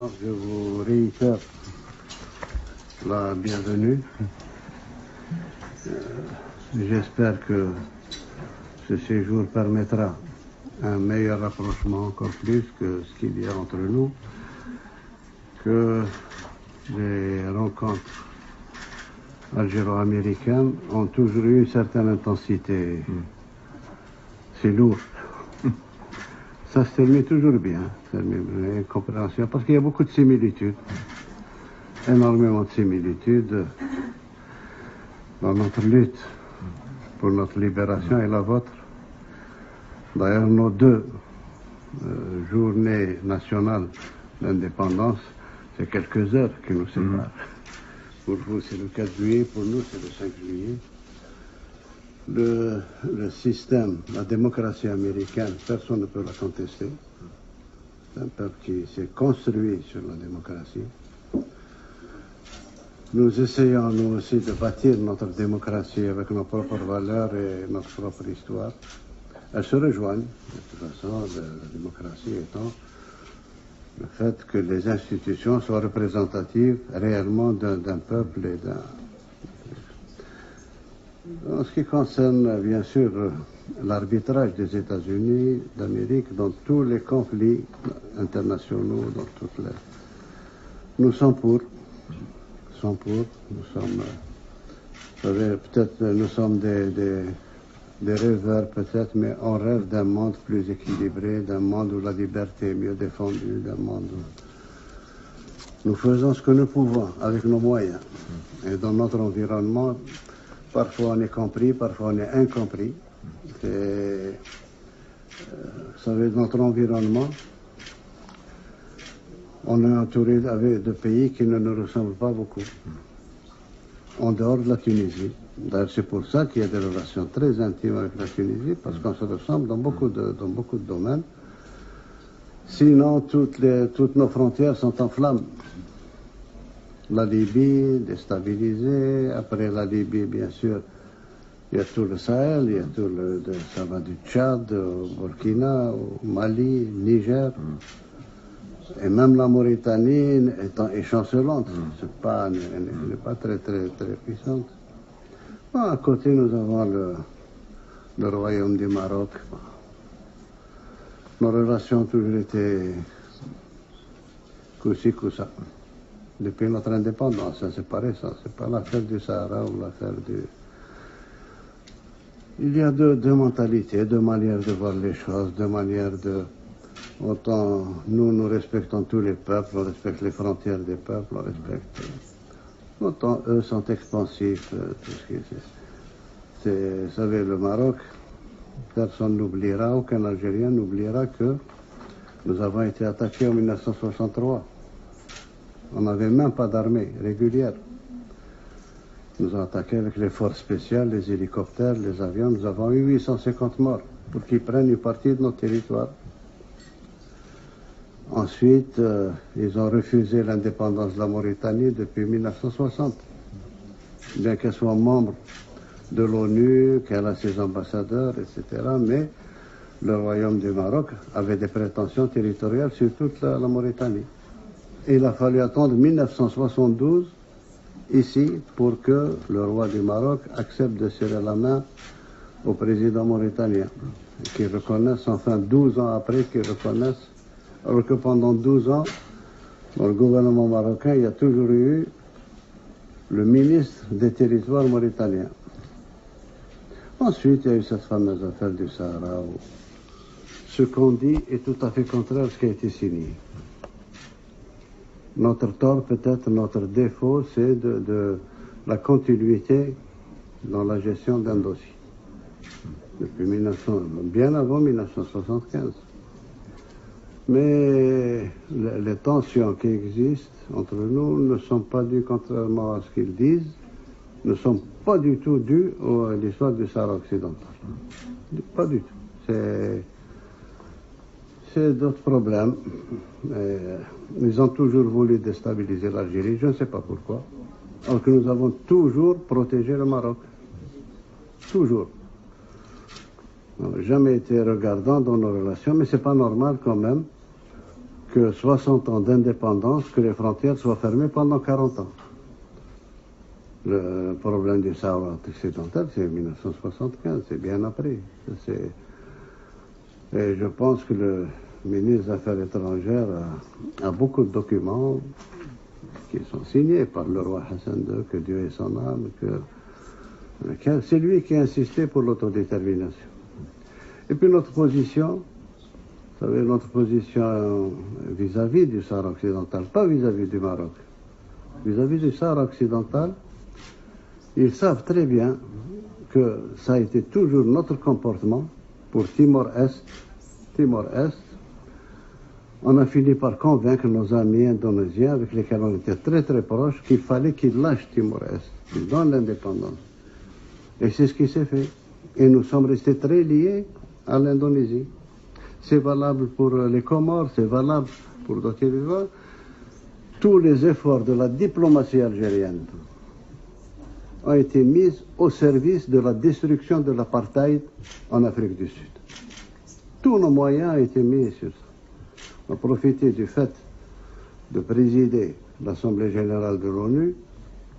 Je vous réitère la bienvenue. J'espère que ce séjour permettra un meilleur rapprochement, encore plus que ce qu'il y a entre nous, que les rencontres algéro-américaines ont toujours eu une certaine intensité. C'est lourd. Ça se termine toujours bien, une compréhension, parce qu'il y a beaucoup de similitudes, énormément de similitudes dans notre lutte pour notre libération et la vôtre. D'ailleurs, nos deux journées nationales d'indépendance, c'est quelques heures qui nous séparent. Pour vous, c'est le 4 juillet, pour nous, c'est le 5 juillet. Le système, la démocratie américaine, personne ne peut la contester. C'est un peuple qui s'est construit sur la démocratie. Nous essayons, nous aussi, de bâtir notre démocratie avec nos propres valeurs et notre propre histoire. Elles se rejoignent, de toute façon, la démocratie étant le fait que les institutions soient représentatives réellement d'un peuple et d'un... En ce qui concerne, bien sûr, l'arbitrage des États-Unis d'Amérique dans tous les conflits internationaux, dans toutes les... Nous sommes pour. Nous sommes, vous savez, peut-être nous sommes des rêveurs, peut-être, mais on rêve d'un monde plus équilibré, d'un monde où la liberté est mieux défendue, d'un monde où nous faisons ce que nous pouvons avec nos moyens. Et dans notre environnement, parfois on est compris, parfois on est incompris. Vous savez, notre environnement, on est entouré de pays qui ne nous ressemblent pas beaucoup, en dehors de la Tunisie. D'ailleurs, c'est pour ça qu'il y a des relations très intimes avec la Tunisie, parce qu'on se ressemble dans beaucoup de domaines. Sinon, toutes nos frontières sont en flammes. La Libye, déstabilisée. Après la Libye, bien sûr, il y a tout le Sahel, il y a tout ça va du Tchad au Burkina, au Mali, Niger. Et même la Mauritanie est chancelante. Elle n'est pas très puissante. Bon, à côté, nous avons le royaume du Maroc. Nos relations ont toujours été coup-ci, coup-ça. Depuis notre indépendance, c'est pas récent. C'est pas l'affaire du Sahara ou l'affaire du... Il y a deux mentalités, deux manières de voir les choses, deux manières de... Autant nous respectons tous les peuples, on respecte les frontières des peuples, on respecte... Autant eux sont expansifs, tout ce qui est... Vous savez, le Maroc, personne n'oubliera, aucun Algérien n'oubliera que nous avons été attaqués en 1963. On n'avait même pas d'armée régulière. Nous avons attaqué avec les forces spéciales, les hélicoptères, les avions. Nous avons eu 850 morts pour qu'ils prennent une partie de notre territoire. Ensuite, ils ont refusé l'indépendance de la Mauritanie depuis 1960. Bien qu'elle soit membre de l'ONU, qu'elle a ses ambassadeurs, etc. Mais le royaume du Maroc avait des prétentions territoriales sur toute la Mauritanie. Et il a fallu attendre 1972, ici, pour que le roi du Maroc accepte de serrer la main au président mauritanien. Qu'il reconnaisse, enfin 12 ans après, qu'il reconnaisse. Alors que pendant 12 ans, dans le gouvernement marocain, il y a toujours eu le ministre des territoires mauritaniens. Ensuite, il y a eu cette fameuse affaire du Sahara où ce qu'on dit est tout à fait contraire à ce qui a été signé. Notre tort, peut-être notre défaut, c'est de la continuité dans la gestion d'un dossier. Depuis bien avant 1975. Mais les tensions qui existent entre nous ne sont pas dues, contrairement à ce qu'ils disent, ne sont pas du tout dues à l'histoire du Sahara occidental. Pas du tout. C'est d'autres problèmes. Ils ont toujours voulu déstabiliser l'Algérie, je ne sais pas pourquoi. Alors que nous avons toujours protégé le Maroc. Toujours. On n'a jamais été regardant dans nos relations, mais c'est pas normal quand même que 60 ans d'indépendance, que les frontières soient fermées pendant 40 ans. Le problème du Sahara occidental, c'est 1975, c'est bien après. Et je pense que le ministre des Affaires étrangères a beaucoup de documents qui sont signés par le roi Hassan II, que Dieu ait son âme, c'est lui qui a insisté pour l'autodétermination. Et puis notre position, vous savez, notre position vis-à-vis du Sahara occidental, pas vis-à-vis du Maroc, vis-à-vis du Sahara occidental, ils savent très bien que ça a été toujours notre comportement pour Timor-Est. Timor-Est, on a fini par convaincre nos amis indonésiens avec lesquels on était très très proches qu'il fallait qu'ils lâchent Timor-Est, qu'ils donnent l'indépendance. Et c'est ce qui s'est fait. Et nous sommes restés très liés à l'Indonésie. C'est valable pour les Comores, c'est valable pour d'autres vivants. Tous les efforts de la diplomatie algérienne ont été mis au service de la destruction de l'apartheid en Afrique du Sud. Tous nos moyens ont été mis sur ça. On a profité du fait de présider l'Assemblée générale de l'ONU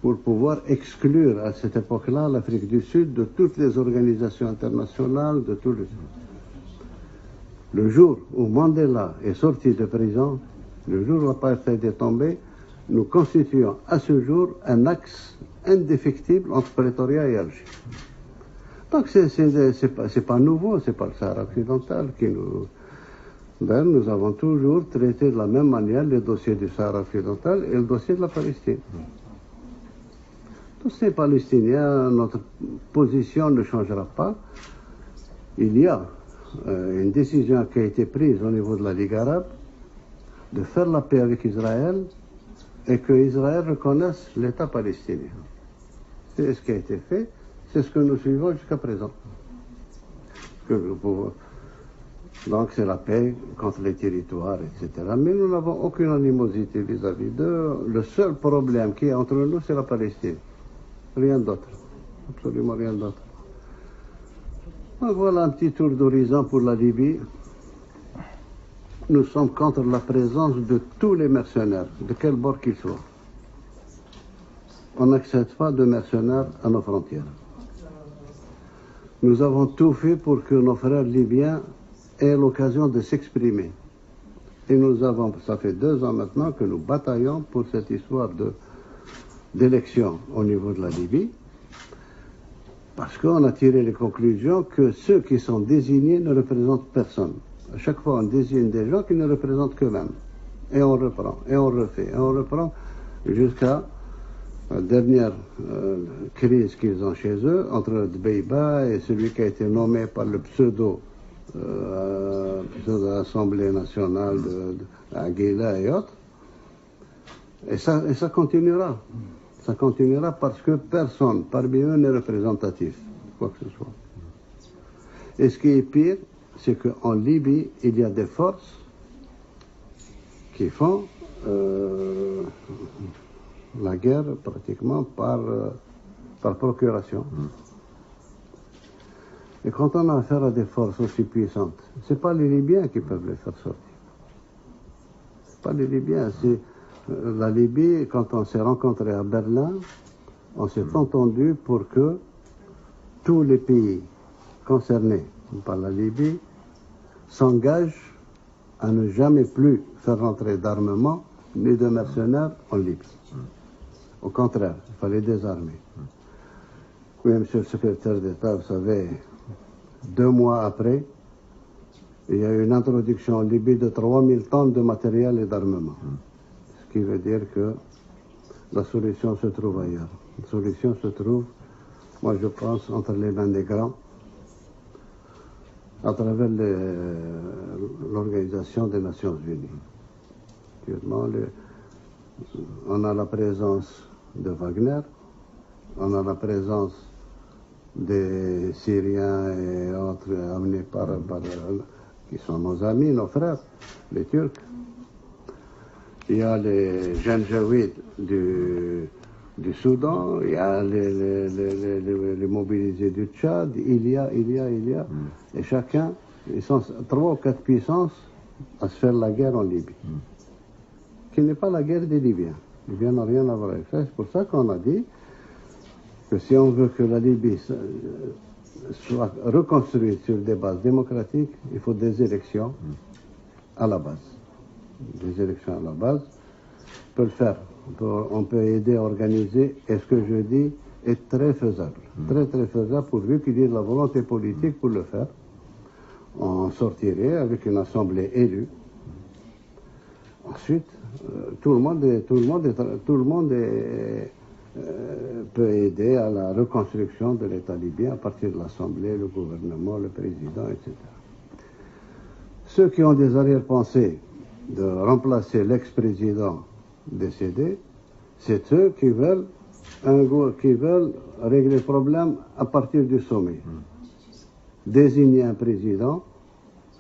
pour pouvoir exclure à cette époque-là l'Afrique du Sud de toutes les organisations internationales, de tous les... Le jour où Mandela est sorti de prison, le jour où l'apartheid est tombé, nous constituons à ce jour un axe indéfectible entre Pretoria et Alger. Donc c'est pas nouveau, c'est pas le Sahara occidental qui nous... Ben, nous avons toujours traité de la même manière les dossiers du Sahara occidental et le dossier de la Palestine. Tous ces Palestiniens, notre position ne changera pas. Il y a une décision qui a été prise au niveau de la Ligue arabe de faire la paix avec Israël et que Israël reconnaisse l'État palestinien. C'est ce qui a été fait, c'est ce que nous suivons jusqu'à présent. Donc c'est la paix contre les territoires, etc. Mais nous n'avons aucune animosité vis-à-vis d'eux. Le seul problème qui est entre nous, c'est la Palestine. Rien d'autre. Absolument rien d'autre. Donc voilà un petit tour d'horizon pour la Libye. Nous sommes contre la présence de tous les mercenaires, de quel bord qu'ils soient. On n'accepte pas de mercenaires à nos frontières. Nous avons tout fait pour que nos frères libyens aient l'occasion de s'exprimer. Et nous avons, ça fait 2 ans maintenant que nous bataillons pour cette histoire d'élection au niveau de la Libye, parce qu'on a tiré les conclusions que ceux qui sont désignés ne représentent personne. À chaque fois, on désigne des gens qui ne représentent qu'eux-mêmes. Et on reprend, et on refait, et on reprend jusqu'à la dernière crise qu'ils ont chez eux, entre Dbeiba et celui qui a été nommé par le pseudo Assemblée nationale d'Aguila et autres. Et ça continuera. Ça continuera parce que personne parmi eux n'est représentatif, quoi que ce soit. Et ce qui est pire, c'est qu'en Libye, il y a des forces qui font la guerre pratiquement par procuration. Et quand on a affaire à des forces aussi puissantes, ce n'est pas les Libyens qui peuvent les faire sortir. Ce n'est pas les Libyens, c'est la Libye. Quand on s'est rencontré à Berlin, on s'est entendu pour que tous les pays concernés par la Libye s'engagent à ne jamais plus faire rentrer d'armement ni de mercenaires en Libye. Au contraire, il fallait désarmer. Oui, monsieur le secrétaire d'État, vous savez, 2 mois après, il y a eu une introduction en Libye de 3000 tonnes de matériel et d'armement. Ce qui veut dire que la solution se trouve ailleurs. La solution se trouve, moi je pense, entre les mains des grands, à travers l'Organisation des Nations Unies. Actuellement, on a la présence de Wagner, on a la présence des Syriens et autres amenés qui sont nos amis, nos frères, les Turcs. Il y a les Janjaouides du Soudan, il y a les mobilisés du Tchad, il y a. Et chacun, ils sont 3 ou 4 puissances à se faire la guerre en Libye, qui n'est pas la guerre des Libyens. Les Libyens n'ont rien à voir avec ça. C'est pour ça qu'on a dit que si on veut que la Libye soit reconstruite sur des bases démocratiques, il faut des élections à la base. Des élections à la base, on peut le faire. On peut aider à organiser, et ce que je dis est très faisable. Très très faisable, pourvu qu'il y ait de la volonté politique pour le faire. On sortirait avec une assemblée élue. Ensuite, tout le monde peut aider à la reconstruction de l'État libyen à partir de l'Assemblée, le gouvernement, le président, etc. Ceux qui ont des arrière-pensées de remplacer l'ex-président décédé, c'est ceux qui veulent régler le problème à partir du sommet. Désigner un président,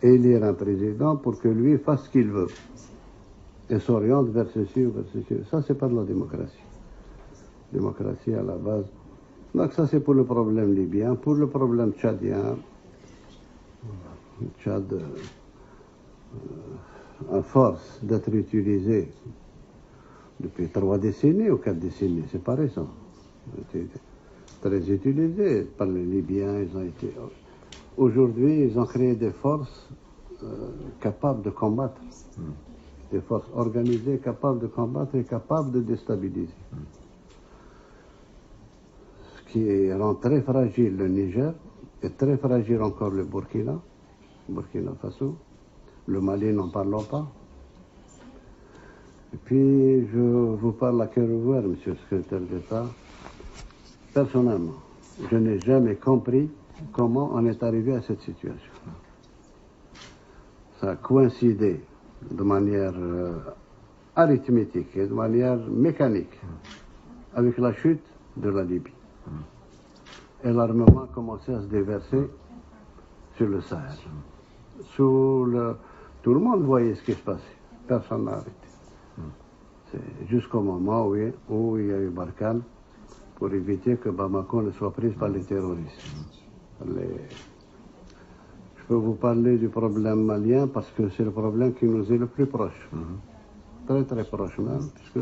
élire un président pour que lui fasse ce qu'il veut et s'oriente vers ceci ou vers ceci. Ça, c'est pas de la démocratie. Démocratie à la base. Donc ça, c'est pour le problème libyen. Pour le problème tchadien, Tchad, à force d'être utilisé depuis 3 décennies ou 4 décennies, c'est pas récent. C'était très utilisé par les Libyens. Aujourd'hui, ils ont créé des forces capables de combattre. Des forces organisées capables de combattre et capables de déstabiliser. Ce qui rend très fragile le Niger et très fragile encore le Burkina Faso, le Mali n'en parlons pas. Et puis, je vous parle à cœur ouvert, monsieur le secrétaire d'État. Personnellement, je n'ai jamais compris comment on est arrivé à cette situation. Ça a coïncidé de manière arithmétique et de manière mécanique avec la chute de la Libye. Et l'armement a commencé à se déverser sur le Sahel. Tout le monde voyait ce qui se passait. Personne n'a arrêté. C'est jusqu'au moment où il y a eu Barkhane pour éviter que Bamako ne soit prise par les terroristes. Je peux vous parler du problème malien parce que c'est le problème qui nous est le plus proche. Très très proche même, puisque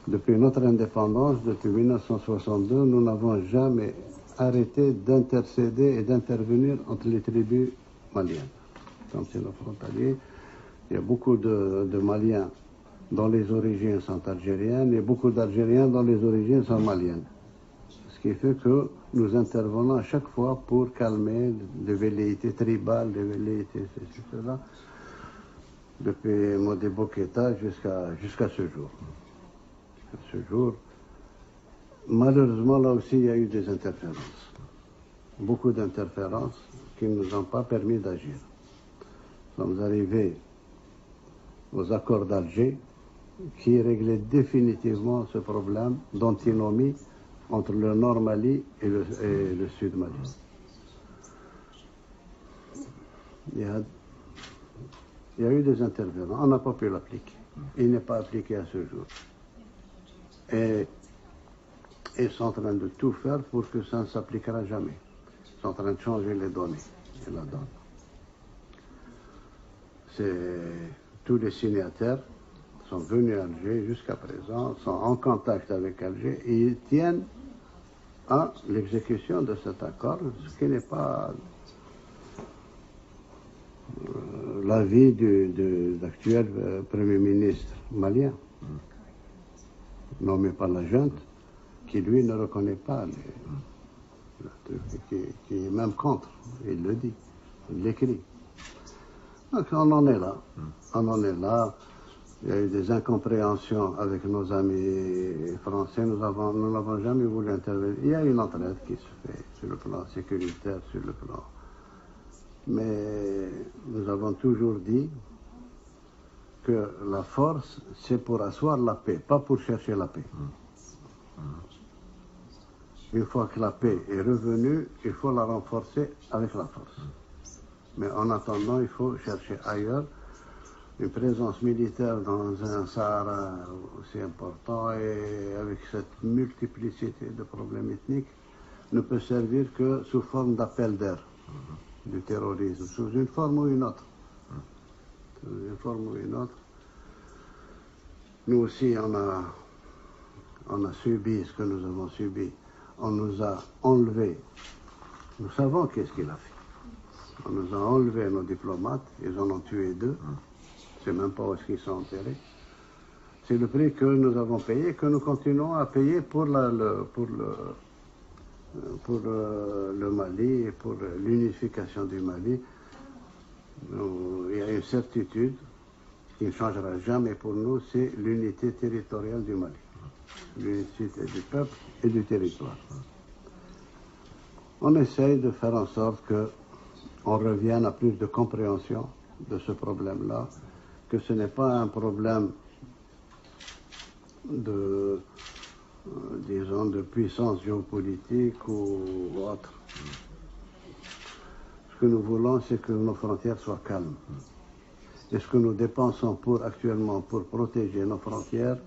depuis notre indépendance, depuis 1962, nous n'avons jamais arrêté d'intercéder et d'intervenir entre les tribus maliennes. Comme c'est nos frontaliers, il y a beaucoup de Maliens dont les origines sont algériennes et beaucoup d'Algériens dont les origines sont maliennes. Ce qui fait que nous intervenons à chaque fois pour calmer les velléités tribales, les velléités ceci, cela, depuis Modibo Keïta jusqu'à ce jour. Ce jour, malheureusement, là aussi, il y a eu des interférences. Beaucoup d'interférences qui ne nous ont pas permis d'agir. Nous sommes arrivés aux accords d'Alger qui réglaient définitivement ce problème d'antinomie entre le nord Mali et le sud Mali. Il y a eu des intervenants, on n'a pas pu l'appliquer. Il n'est pas appliqué à ce jour. Et ils sont en train de tout faire pour que ça ne s'appliquera jamais. Ils sont en train de changer les données et la donne. Tous les signataires sont venus à Alger jusqu'à présent, sont en contact avec Alger et ils tiennent à l'exécution de cet accord, ce qui n'est pas l'avis de l'actuel Premier ministre malien, nommé par la junte, qui lui ne reconnaît pas, qui est même contre, il le dit, il l'écrit. Donc on en est là, il y a eu des incompréhensions avec nos amis français, nous n'avons jamais voulu intervenir. Il y a une entraide qui se fait sur le plan sécuritaire, sur le plan... Mais nous avons toujours dit que la force, c'est pour asseoir la paix, pas pour chercher la paix. Une fois que la paix est revenue, il faut la renforcer avec la force. Mais en attendant, il faut chercher ailleurs. Une présence militaire dans un Sahara aussi important et avec cette multiplicité de problèmes ethniques ne peut servir que sous forme d'appel d'air du terrorisme, sous une forme ou une autre. d'une forme ou une autre. Nous aussi, on a subi ce que nous avons subi. On nous a enlevé. Nous savons qu'est-ce qu'il a fait. On nous a enlevé nos diplomates. Ils en ont tué 2. Je ne sais même pas où est-ce qu'ils sont enterrés. C'est le prix que nous avons payé, que nous continuons à payer pour le Mali et pour l'unification du Mali. Il y a une certitude qui ne changera jamais pour nous, c'est l'unité territoriale du Mali. L'unité du peuple et du territoire. On essaye de faire en sorte qu'on revienne à plus de compréhension de ce problème-là, que ce n'est pas un problème de, disons, de puissance géopolitique ou autre. Ce que nous voulons, c'est que nos frontières soient calmes. Et ce que nous dépensons actuellement pour protéger nos frontières,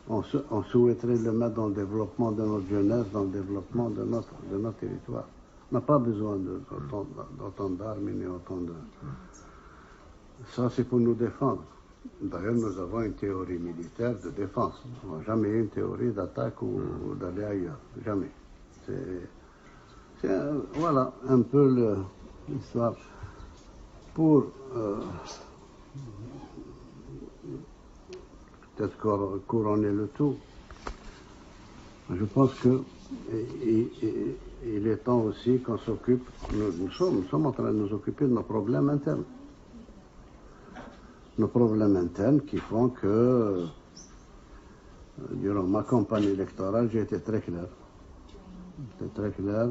on souhaiterait le mettre dans le développement de notre jeunesse, dans le développement de notre territoire. On n'a pas besoin d'autant d'armes ni autant de... Ça, c'est pour nous défendre. D'ailleurs, nous avons une théorie militaire de défense. On n'a jamais eu une théorie d'attaque ou d'aller ailleurs. Jamais. Voilà un peu l'histoire. Pour peut-être couronner le tout, je pense que il est temps aussi qu'on s'occupe, nous sommes en train de nous occuper de nos problèmes internes. Nos problèmes internes qui font que, durant ma campagne électorale, j'ai été très clair. C'était très clair.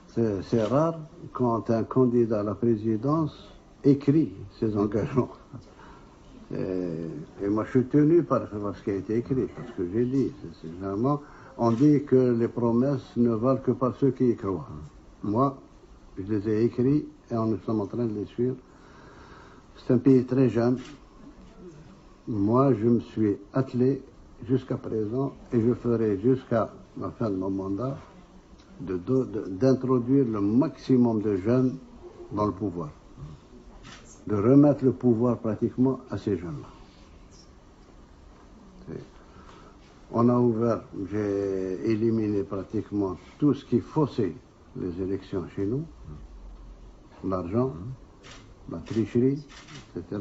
C'est rare quand un candidat à la présidence écrit ses engagements. Et moi, je suis tenu par ce qui a été écrit, parce que j'ai dit. Généralement, on dit que les promesses ne valent que par ceux qui y croient. Moi, je les ai écrits et nous sommes en train de les suivre. C'est un pays très jeune. Moi, je me suis attelé jusqu'à présent et je ferai jusqu'à la fin de mon mandat d'introduire le maximum de jeunes dans le pouvoir. De remettre le pouvoir pratiquement à ces jeunes-là. On a ouvert, j'ai éliminé pratiquement tout ce qui faussait les élections chez nous, l'argent, la tricherie, etc.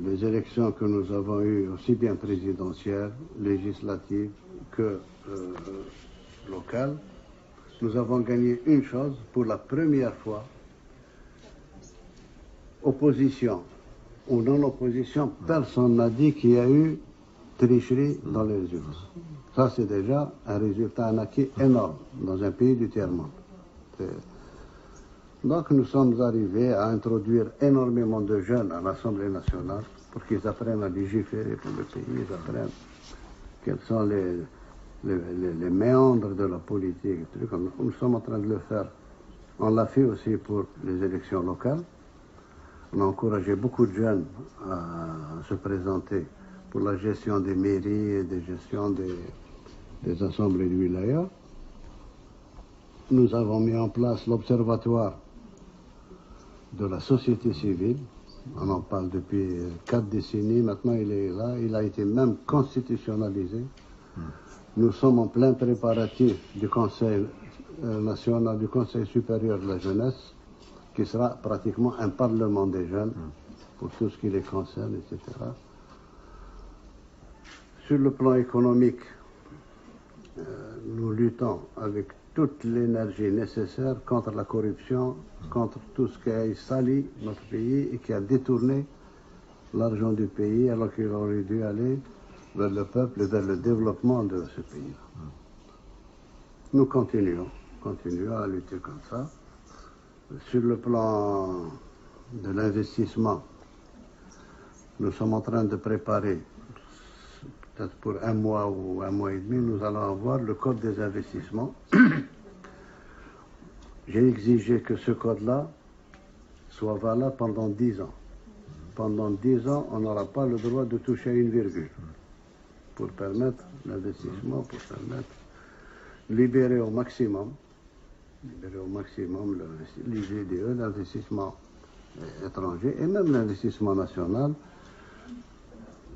Les élections que nous avons eues, aussi bien présidentielles, législatives que locales, nous avons gagné une chose, pour la première fois, opposition ou non-opposition, personne n'a dit qu'il y a eu tricherie dans les résultats. Ça, c'est déjà un résultat, un acquis énorme dans un pays du tiers-monde. Donc, nous sommes arrivés à introduire énormément de jeunes à l'Assemblée nationale pour qu'ils apprennent à légiférer pour le pays, ils apprennent quels sont les méandres de la politique. Nous sommes en train de le faire. On l'a fait aussi pour les élections locales. On a encouragé beaucoup de jeunes à se présenter pour la gestion des mairies et des gestions des assemblées de wilaya. Nous avons mis en place l'observatoire de la société civile. On en parle depuis 4 décennies. Maintenant, il est là. Il a été même constitutionnalisé. Nous sommes en plein préparatif du Conseil national, du Conseil supérieur de la jeunesse, qui sera pratiquement un parlement des jeunes pour tout ce qui les concerne, etc. Sur le plan économique, nous luttons avec toute l'énergie nécessaire contre la corruption, contre tout ce qui a sali notre pays et qui a détourné l'argent du pays alors qu'il aurait dû aller vers le peuple et vers le développement de ce pays-là. Nous continuons à lutter comme ça. Sur le plan de l'investissement, nous sommes en train de préparer, peut-être pour 1 mois ou 1 mois et demi, nous allons avoir le code des investissements. J'ai exigé que ce code-là soit valable pendant 10 ans. Pendant 10 ans, on n'aura pas le droit de toucher à une virgule pour permettre l'investissement, pour permettre libérer au maximum les IDE, l'investissement étranger, et même l'investissement national,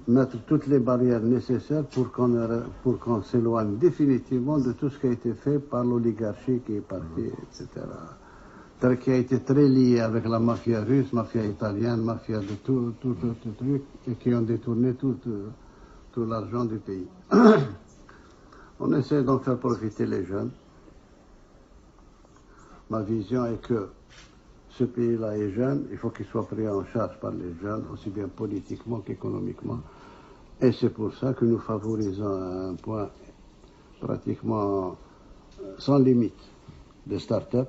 mettre toutes les barrières nécessaires pour qu'on s'éloigne définitivement de tout ce qui a été fait par l'oligarchie qui est partie, etc. Qui a été très lié avec la mafia russe, mafia italienne, mafia de tout truc, et qui ont détourné tout l'argent du pays. On essaie d'en faire profiter les jeunes. Ma vision est que ce pays-là est jeune, il faut qu'il soit pris en charge par les jeunes, aussi bien politiquement qu'économiquement. Et c'est pour ça que nous favorisons un point pratiquement sans limite de start-up.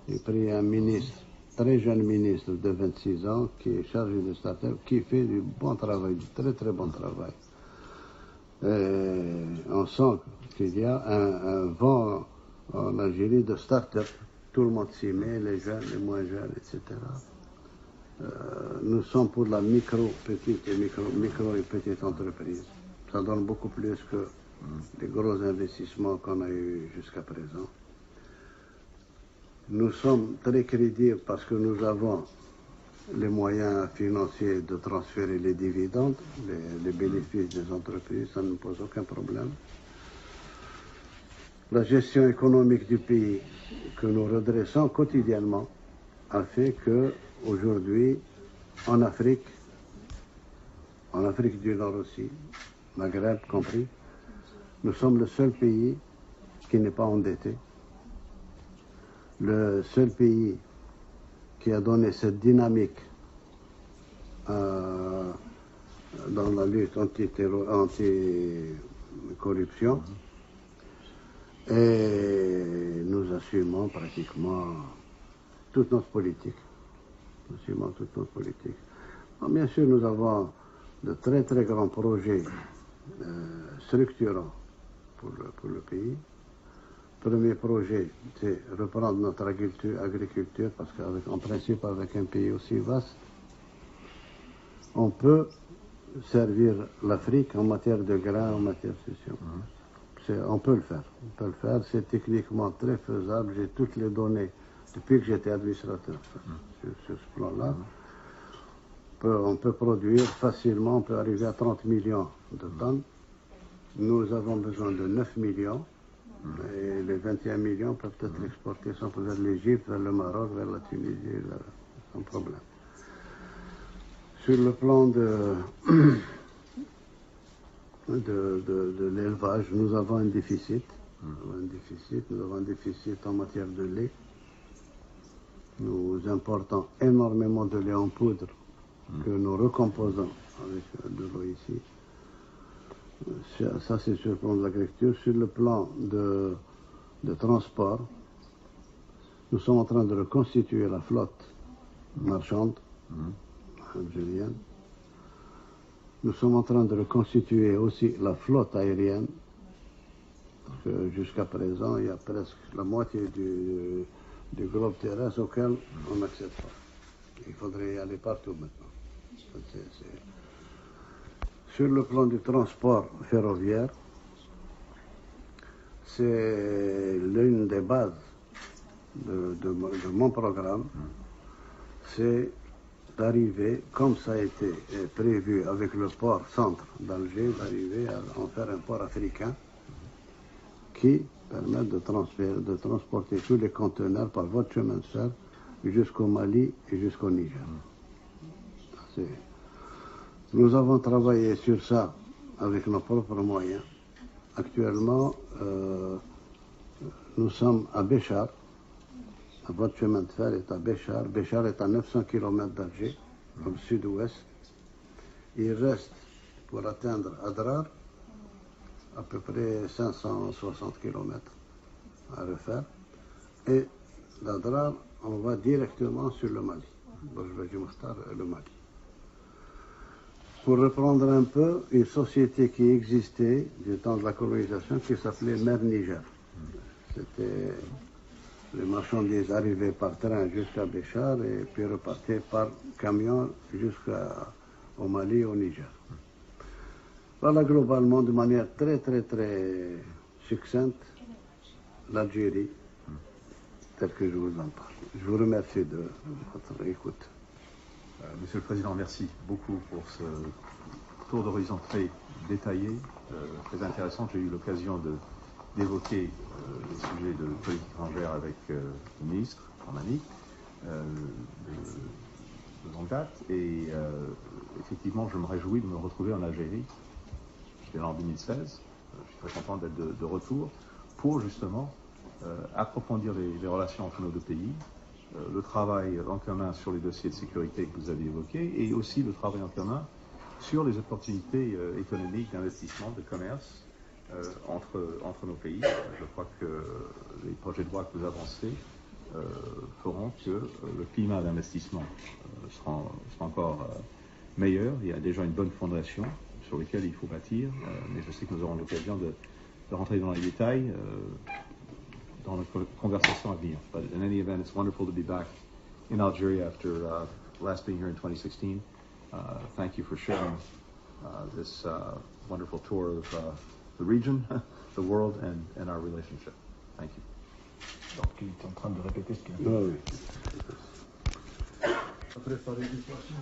J'ai pris un ministre, très jeune ministre de 26 ans, qui est chargé de start-up, qui fait du bon travail, du très très bon travail. Et on sent qu'il y a un vent en Algérie de start-up. Tout le monde s'y met, les jeunes, les moins jeunes, etc. Nous sommes pour la micro et petite entreprise. Ça donne beaucoup plus que les gros investissements qu'on a eus jusqu'à présent. Nous sommes très crédibles parce que nous avons les moyens financiers de transférer les dividendes, les bénéfices des entreprises, ça ne nous pose aucun problème. La gestion économique du pays que nous redressons quotidiennement a fait que aujourd'hui, en Afrique du Nord aussi, Maghreb compris, nous sommes le seul pays qui n'est pas endetté, le seul pays qui a donné cette dynamique dans la lutte anti-corruption. Et nous assumons pratiquement toute notre politique. Bon, bien sûr, nous avons de très très grands projets structurants pour le pays. Premier projet, c'est reprendre notre agriculture, parce qu'en principe, avec un pays aussi vaste, on peut servir l'Afrique en matière de grains, en matière de session. On peut le faire. C'est techniquement très faisable. J'ai toutes les données depuis que j'étais administrateur sur ce plan-là. On peut produire facilement, on peut arriver à 30 millions de tonnes. Nous avons besoin de 9 millions. Et les 21 millions peuvent être exportés vers l'Égypte, vers le Maroc, vers la Tunisie, sans problème. Sur le plan de l'élevage, nous avons un déficit. Nous avons un déficit en matière de lait. Nous importons énormément de lait en poudre que nous recomposons avec de l'eau ici. Ça, c'est sur le plan de l'agriculture. Sur le plan de transport, nous sommes en train de reconstituer la flotte marchande algérienne. Nous sommes en train de reconstituer aussi la flotte aérienne, parce que jusqu'à présent, il y a presque la moitié du globe terrestre auquel on n'accède pas. Il faudrait y aller partout maintenant. Sur le plan du transport ferroviaire, c'est l'une des bases de mon programme, c'est d'arriver, comme ça a été prévu avec le port centre d'Alger, d'arriver à en faire un port africain qui permet de transporter tous les conteneurs par votre chemin de fer jusqu'au Mali et jusqu'au Niger. Nous avons travaillé sur ça avec nos propres moyens. Actuellement, nous sommes à Béchar. Votre chemin de fer est à Béchar. Béchar est à 900 km d'Alger, au sud-ouest. Il reste, pour atteindre Adrar, à peu près 560 km à refaire. Et d'Adrar, on va directement sur le Mali. Le Mali. Pour reprendre un peu, une société qui existait du temps de la colonisation qui s'appelait Mer Niger. C'était les marchandises arrivaient par train jusqu'à Béchar et puis repartaient par camion jusqu'au Mali et au Niger. Voilà globalement, de manière très très très succincte, l'Algérie, tel que je vous en parle. Je vous remercie de votre écoute. Monsieur le Président, merci beaucoup pour ce tour d'horizon très détaillé, très intéressant. J'ai eu l'occasion d'évoquer les sujets de politique étrangère avec le ministre, Romani, de longue date. Et effectivement, je me réjouis de me retrouver en Algérie. J'étais là en 2016. Je suis très content d'être de retour pour justement approfondir les relations entre nos deux pays, le travail en commun sur les dossiers de sécurité que vous avez évoqués et aussi le travail en commun sur les opportunités économiques, d'investissement, de commerce entre nos pays. Je crois que les projets de loi que vous avancez feront que le climat d'investissement sera encore meilleur. Il y a déjà une bonne fondation sur laquelle il faut bâtir, mais je sais que nous aurons l'occasion de rentrer dans les détails dans notre conversation à venir. But in any event, it's wonderful to be back in Algeria after last being here in 2016. Thank you for sharing this wonderful tour of the region, the world, and our relationship. Thank you. Donc, il est en train de répéter ce qu'il a dit. Oui. Après, parler du poisson.